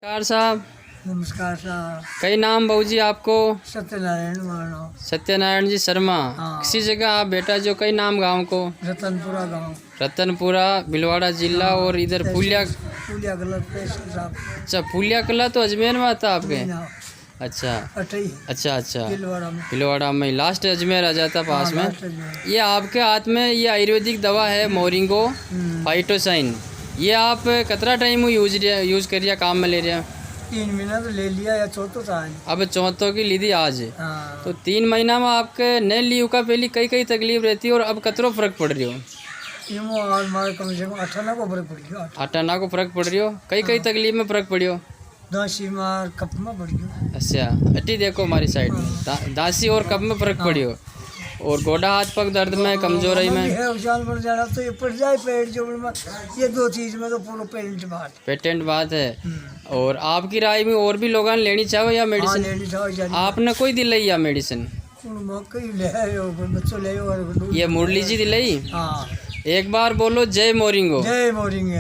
नमस्कार साहब। नमस्कार साहब। कई नाम बहू जी आपको? सत्यनारायण मानो। सत्यनारायण जी शर्मा। हाँ। किसी जगह आप बेटा जो कई नाम गांव को? रतनपुरा गांव। रतनपुरा भीलवाड़ा जिला। हाँ, और इधर फूलिया। फूलिया गलत तहसील साहब। अच्छा, फूलिया कला तो अजमेर में आता आपके? मीना, अच्छा अटई अच्छा अच्छा। भीलवाड़ा में। भीलवाड़ा में लास्ट अजमेर आ जाता पास हाँ, में। लास्ट में। ये आपके हाथ में ये आयुर्वेदिक दवा है मोरिंगो फाइटोसाइन। ये आप कितना टाइम यूज कर रहे काम में ले रहे हैं? 3 महीना तो ले लिया या चौथो था आज। अब चौथों की लीदी आज। हाँ। तो 3 महीना में आपके नए लीव का पहली कई तकलीफ रहती है और अब कतरो फर्क पड़ रही हो? इमो और मार कम से कम 18 को फर्क पड़ गया। आटाना को फर्क पड़ रही हो? कई तकलीफ में फर्क पड़ी हो? दासी मार कप में पड़ गया। अच्छा, अटी देखो हमारी साइड में दासी और कब में फर्क पड़ी हो? और गोडा हाथ पग दर्द में कमजोरी में है उजाल पड़ जाना तो ये पड़ जाए पेट जो में, ये 2 चीज में तो पूरा पेटेंट बात है। और आपकी राय में और भी लोग लेनी चाहो या मेडिसिन? आपने कोई दिलाई या मेडिसिन? ये मुरली जी दिलाई। हाँ। एक बार बोलो जय मोरिंगो। जय मोरिंग।